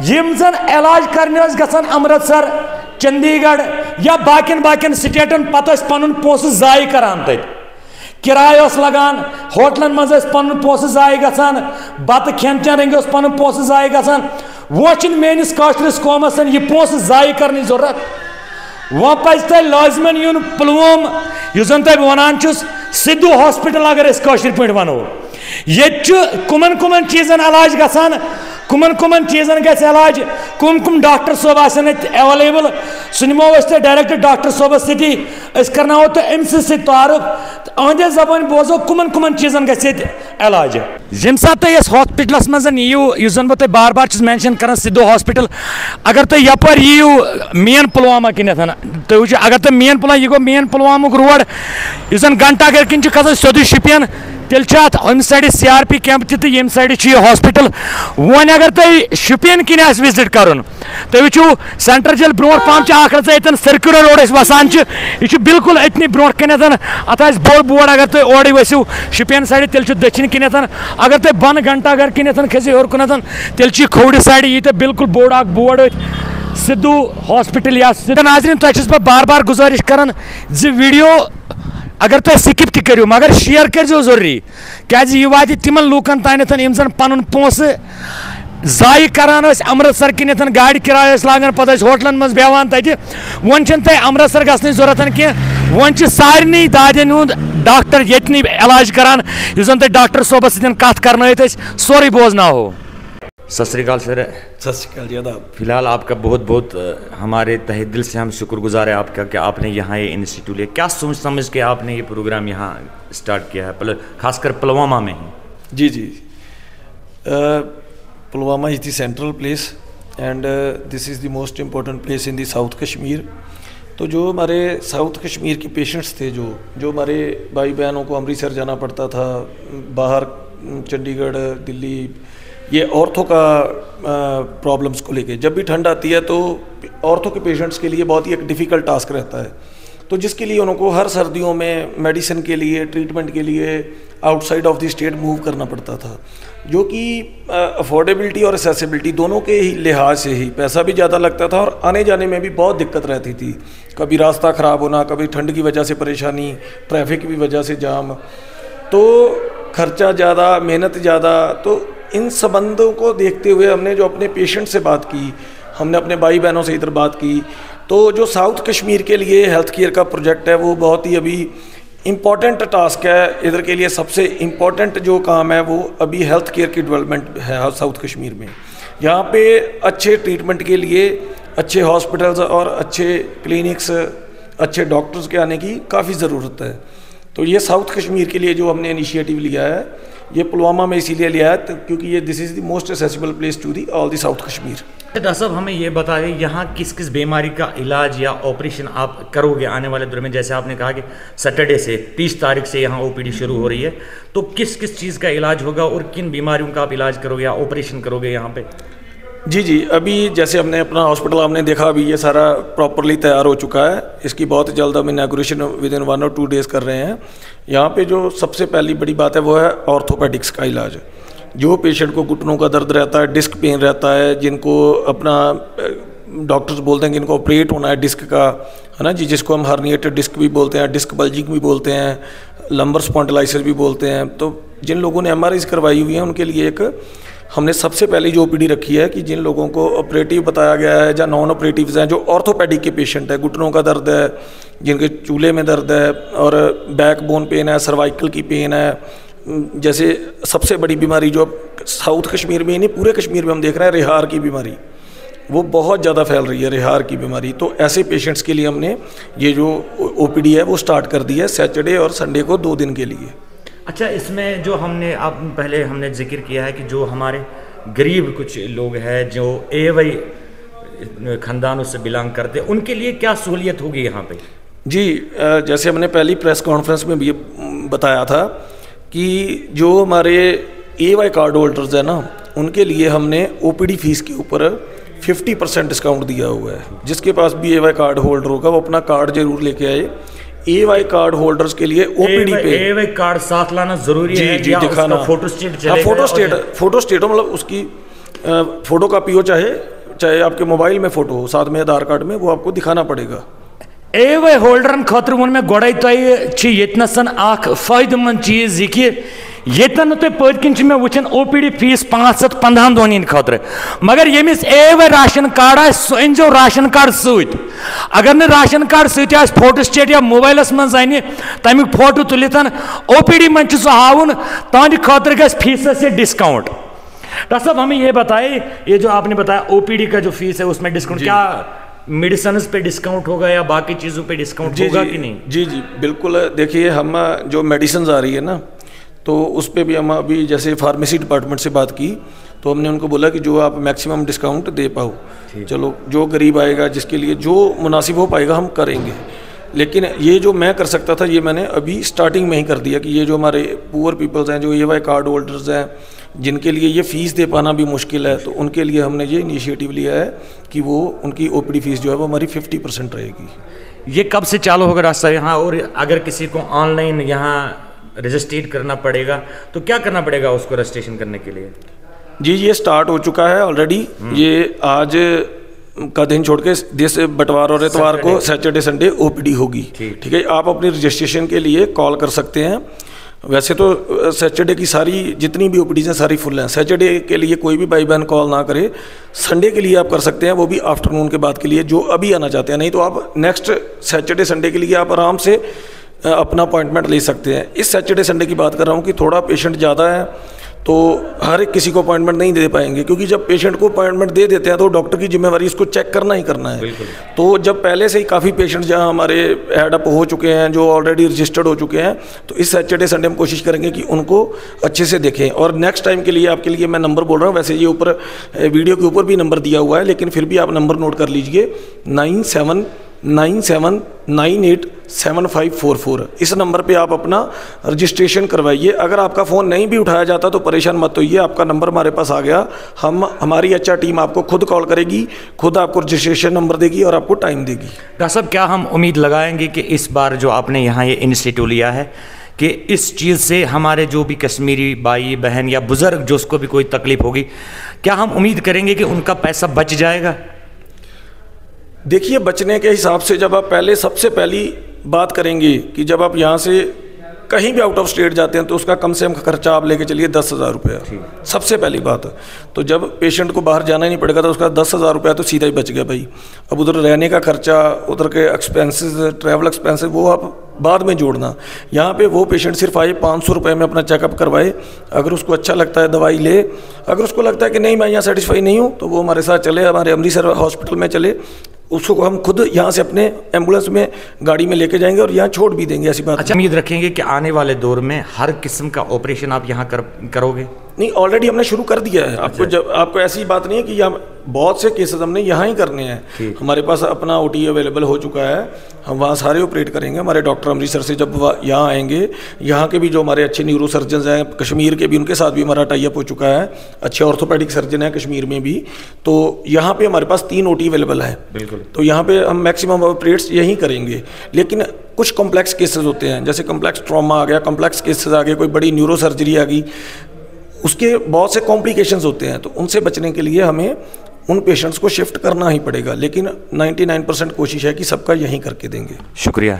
यम जन इलाज करने गसान अमृतसर चंडीगढ़ या बाकिन स्टेटन पत पन पोस जाय करान तत किराय लगान होटलन मज पन पोस जाय गसान बत खेन चेन रंग पन पोस जाय गसान वो मेनिस काशरस कौमस यह पोस जाय करने जरूरत वो पज तह लाजमन यून पुलवाम युन तह वनान सिद्धू हॉस्पिटल अगर काशर पे वनो ये कुमन चीजन इलाज गसान कुमन चीजन गलाज कुम डॉक्टर सोब एवेलेबल सह नमो डायरेक्ट डॉक्टर सोबस सी करना तो अम्स तारुफ अहदे जबान बोजो कुमन चीजन गलाज यम सात तुम हॉस्पिटलस मज यू जन बह बार बार मेंशन कर सिद्धू हॉस्पिटल अगर तुम यपर यू मेन पुलवामा किन तुम वो अगर तुम मेन पुलवामा यह गो मेन पुलवामुक रोड यह घंटा घर किन खसान सोद शुपियन तेल अम साइड CRP कैंप तो ये साइड हॉस्पिटल वन अगर तुम शुपियन किन विजिट कर तुम वो सेंटर जेल ब्रो पहम अतन सर्कुलर रोड वसान यह बिल्कुल अतन ब्रो कन अत बोड़ बोर्ड अगर तुम ओर वसू शुपियन साइड तेल दक्षिण किन अगर तुम बन घंटा घर किन खसो हेर कुन तेल खोड़ साइड यी बिल्कुल बोड़ बोर्ड सिद्धू हॉस्पिटल या नाजरीन तुम बार बार गुजारिश कर वीडियो अगर तुम स्किप तक करो मगर शेयर कर जरूरी क्या यह वात तिमन लूकन तानत यम जन पन पोस जाय करान अमृतसर किन गाड़ी किराय लागान पे होटलन मज बेवान तत वन तुम अमृतसर गसन जरूरत कह वन सारे दादन हूँ डॉक्टर ये इलाज करान युन तुम डॉक्टर सोबस कत कर सोरे बोजना हो। सत श्रीकाल सर। सत श्रीकाल जी आदाब। फिलहाल आपका बहुत बहुत हमारे तहे दिल से हम शुक्रगुजार है आपका कि आपने यहाँ ये इंस्टीट्यूट लिया, क्या सोच समझ के आपने ये प्रोग्राम यहाँ स्टार्ट किया है, खासकर पुलवामा में ही। जी Pulwama is the central place and this is the most important place in the south Kashmir. तो जो हमारे साउथ कश्मीर के पेशेंट्स थे जो हमारे भाई बहनों को अमृतसर जाना पड़ता था, बाहर चंडीगढ़ दिल्ली, ये ऑर्थो का प्रॉब्लम्स को लेके जब भी ठंड आती है तो ऑर्थो के पेशेंट्स के लिए बहुत ही एक डिफ़िकल्ट टास्क रहता है, तो जिसके लिए उनको हर सर्दियों में मेडिसिन के लिए ट्रीटमेंट के लिए outside of the state move करना पड़ता था, जो कि अफोर्डेबिलिटी और एक्सेसिबिलिटी दोनों के ही लिहाज से ही पैसा भी ज़्यादा लगता था और आने जाने में भी बहुत दिक्कत रहती थी। कभी रास्ता ख़राब होना, कभी ठंड की वजह से परेशानी, ट्रैफिक की वजह से जाम, तो खर्चा ज़्यादा, मेहनत ज़्यादा। तो इन संबंधों को देखते हुए हमने जो अपने पेशेंट से बात की, हमने अपने भाई बहनों से इधर बात की, तो जो साउथ कश्मीर के लिए हेल्थ केयर का प्रोजेक्ट है वो बहुत ही अभी इम्पॉर्टेंट टास्क है। इधर के लिए सबसे इम्पॉर्टेंट जो काम है वो अभी हेल्थ केयर की डेवलपमेंट है साउथ कश्मीर में। यहाँ पे अच्छे ट्रीटमेंट के लिए अच्छे हॉस्पिटल्स और अच्छे क्लिनिक्स, अच्छे डॉक्टर्स के आने की काफ़ी ज़रूरत है। तो ये साउथ कश्मीर के लिए जो हमने इनिशिएटिव लिया है, ये पुलवामा में इसीलिए लिया है क्योंकि ये this is the most accessible place to the all the south Kashmir. Doctor साहब हमें ये बता दें यहाँ किस किस बीमारी का इलाज या ऑपरेशन आप करोगे आने वाले दौर में? जैसे आपने कहा कि सैटरडे से 30 तारीख से यहाँ OPD शुरू हो रही है, तो किस किस चीज़ का इलाज होगा और किन बीमारियों का आप इलाज करोगे या ऑपरेशन करोगे यहाँ पे? जी अभी जैसे हमने अपना हॉस्पिटल आपने देखा अभी ये सारा प्रॉपरली तैयार हो चुका है। इसकी बहुत जल्द हम इनॉग्रेशन विद इन 1 और 2 डेज़ कर रहे हैं। यहाँ पे जो सबसे पहली बड़ी बात है वो है ऑर्थोपेडिक्स का इलाज। जो पेशेंट को घुटनों का दर्द रहता है, डिस्क पेन रहता है, जिनको अपना डॉक्टर्स बोलते हैं कि इनको ऑपरेट होना है डिस्क का, है ना जी, जिसको हम हर्निएटेड डिस्क भी बोलते हैं, डिस्क बल्जिंग भी बोलते हैं, लंबर स्पॉन्डिलाइसिस भी बोलते हैं। तो जिन लोगों ने MRIs करवाई हुई हैं उनके लिए एक हमने सबसे पहली जो OPD रखी है कि जिन लोगों को ऑपरेटिव बताया गया है या नॉन ऑपरेटिव हैं, जो ऑर्थोपेडिक के पेशेंट है, घुटनों का दर्द है, जिनके चूल्हे में दर्द है और बैक बोन पेन है, सर्वाइकल की पेन है, जैसे सबसे बड़ी बीमारी जो साउथ कश्मीर में ही नहीं पूरे कश्मीर में हम देख रहे हैं, रिहार की बीमारी, वो बहुत ज़्यादा फैल रही है, रिहार की बीमारी। तो ऐसे पेशेंट्स के लिए हमने ये जो OPD है वो स्टार्ट कर दी है सैटरडे और संडे को 2 दिन के लिए। अच्छा, इसमें जो हमने आप पहले हमने जिक्र किया है कि जो हमारे गरीब कुछ लोग हैं जो AY ख़ानदानों से बिलोंग करते हैं, उनके लिए क्या सहूलियत होगी यहाँ पे? जी जैसे हमने पहली प्रेस कॉन्फ्रेंस में भी बताया था कि जो हमारे AY कार्ड होल्डर्स हैं ना, उनके लिए हमने OPD फीस के ऊपर 50% डिस्काउंट दिया हुआ है। जिसके पास भी AY कार्ड होल्डर होगा वो अपना कार्ड जरूर लेके आए। AY कार्ड होल्डर्स के लिए OPD पे AY कार्ड साथ लाना जरूरी है जी, दिखाना, फोटो स्टेट चलेगा? फोटो स्टेट हो, मतलब उसकी फोटो कॉपी हो चाहे चाहे आपके मोबाइल में फ़ोटो हो साथ में आधार कार्ड में, वो आपको दिखाना पड़ेगा। AOI होल्डरन खतर वो मे गोड़े तुनसन फायदेमंद चीज़ यह कि यन तुम पत्किन मे वुचन OPD फीस 515 दोन खतर, मगर यमिस AOI राशन कार्ड आ सह अनजो राशन कार्ड सत। अगर न राशन कार्ड सत फोटो स्टेट या मोबाइलस मज अन तमिक फोटो तुलित OPD मन सह हावन, तहद खतर गस फीस से डिस्काउंट। डॉक्टर साहब हमें ये बताइए, ये जो आपने बताया OPD का जो फीस है उसमें डिस्काउंट, क्या मेडिसिन पे डिस्काउंट होगा या बाकी चीज़ों पे डिस्काउंट होगा कि नहीं? जी जी बिल्कुल। देखिए हम जो मेडिसिन आ रही है ना, तो उस पर भी हम अभी जैसे फार्मेसी डिपार्टमेंट से बात की, तो हमने उनको बोला कि जो आप मैक्सिमम डिस्काउंट दे पाओ, चलो जो गरीब आएगा जिसके लिए जो मुनासिब हो पाएगा हम करेंगे। लेकिन ये जो मैं कर सकता था ये मैंने अभी स्टार्टिंग में ही कर दिया कि ये जो हमारे पुअर पीपल्स हैं, जो AOI कार्ड होल्डर्स हैं, जिनके लिए ये फ़ीस दे पाना भी मुश्किल है, तो उनके लिए हमने ये इनिशिएटिव लिया है कि वो उनकी OPD फीस जो है वो हमारी 50% रहेगी। ये कब से चालू होगा रास्ता यहाँ? और अगर किसी को ऑनलाइन यहाँ रजिस्ट्रेट करना पड़ेगा तो क्या करना पड़ेगा उसको रजिस्ट्रेशन करने के लिए? जी ये स्टार्ट हो चुका है ऑलरेडी। ये आज का दिन छोड़ के जिस बंटवार और इतवार को सैटरडे संडे OPD होगी। ठीक है, आप अपनी रजिस्ट्रेशन के लिए कॉल कर सकते हैं। वैसे तो सैटरडे की सारी जितनी भी OPDs हैं सारी फुल हैं। सैटरडे के लिए कोई भी भाई बहन कॉल ना करे, संडे के लिए आप कर सकते हैं, वो भी आफ्टरनून के बाद के लिए जो अभी आना चाहते हैं। नहीं तो आप नेक्स्ट सैटरडे संडे के लिए आप आराम से अपना अपॉइंटमेंट ले सकते हैं। इस सैटरडे संडे की बात कर रहा हूँ कि थोड़ा पेशेंट ज़्यादा है तो हर एक किसी को अपॉइंटमेंट नहीं दे पाएंगे, क्योंकि जब पेशेंट को अपॉइंटमेंट दे देते हैं तो डॉक्टर की जिम्मेवारी इसको चेक करना ही करना है। तो जब पहले से ही काफ़ी पेशेंट जहाँ हमारे एडअप हो चुके हैं, जो ऑलरेडी रजिस्टर्ड हो चुके हैं, तो इस सैटरडे संडे हम कोशिश करेंगे कि उनको अच्छे से देखें। और नेक्स्ट टाइम के लिए आपके लिए मैं नंबर बोल रहा हूँ, वैसे ये ऊपर वीडियो के ऊपर भी नंबर दिया हुआ है, लेकिन फिर भी आप नंबर नोट कर लीजिए 9797987544। इस नंबर पे आप अपना रजिस्ट्रेशन करवाइए। अगर आपका फ़ोन नहीं भी उठाया जाता तो परेशान मत होइए, आपका नंबर हमारे पास आ गया, हमारी HR टीम आपको खुद कॉल करेगी, खुद आपको रजिस्ट्रेशन नंबर देगी और आपको टाइम देगी। डॉक्टर साहब क्या हम उम्मीद लगाएंगे कि इस बार जो आपने यहाँ ये इनिशिएटिव लिया है कि इस चीज़ से हमारे जो भी कश्मीरी भाई बहन या बुज़ुर्ग जो उसको भी कोई तकलीफ़ होगी, क्या हम उम्मीद करेंगे कि उनका पैसा बच जाएगा? देखिए बचने के हिसाब से जब आप पहले सबसे पहली बात करेंगे कि जब आप यहाँ से कहीं भी आउट ऑफ स्टेट जाते हैं तो उसका कम से कम खर्चा आप लेके चलिए 10,000 रुपया, सबसे पहली बात। तो जब पेशेंट को बाहर जाना ही नहीं पड़ेगा तो उसका 10,000 रुपया तो सीधा ही बच गया भाई। अब उधर रहने का खर्चा, उधर के एक्सपेंसेस, ट्रैवल एक्सपेंसेस, वो आप बाद में जोड़ना। यहाँ पे वो पेशेंट सिर्फ आए 500 रुपये में अपना चेकअप करवाए, अगर उसको अच्छा लगता है दवाई ले, अगर उसको लगता है कि नहीं मैं यहाँ सेटिस्फाई नहीं हूँ तो वो हमारे साथ चले, हमारे अमृतसर हॉस्पिटल में चले, उसको हम खुद यहाँ से अपने एम्बुलेंस में गाड़ी में लेके जाएंगे और यहाँ छोड़ भी देंगे, ऐसी बात। अच्छा, उम्मीद रखेंगे कि आने वाले दौर में हर किस्म का ऑपरेशन आप यहाँ करोगे? नहीं, ऑलरेडी हमने शुरू कर दिया है। आपको जब आपको ऐसी बात नहीं है कि यहाँ बहुत से केसेस हमने यहाँ ही करने हैं। हमारे पास अपना OT अवेलेबल हो चुका है, हम वहाँ सारे ऑपरेट करेंगे। हमारे डॉक्टर अमृतसर से जब यहाँ आएंगे, यहाँ के भी जो हमारे अच्छे न्यूरो सर्जन हैं कश्मीर के भी, उनके साथ भी हमारा टाई अप हो चुका है। अच्छे ऑर्थोपेडिक सर्जन हैं कश्मीर में भी, तो यहाँ पे हमारे पास 3 OT अवेलेबल है। बिल्कुल, तो यहाँ पे हम मैक्सिमम ऑपरेट्स यहीं करेंगे। लेकिन कुछ कॉम्प्लेक्स केसेस होते हैं, जैसे कॉम्प्लेक्स ट्रॉमा आ गया, कॉम्प्लेक्स केसेस आ गए, कोई बड़ी न्यूरो सर्जरी आ गई, उसके बहुत से कॉम्प्लिकेशंस होते हैं, तो उनसे बचने के लिए हमें उन पेशेंट्स को शिफ्ट करना ही पड़ेगा। लेकिन 99% कोशिश है कि सबका यहीं करके देंगे। शुक्रिया।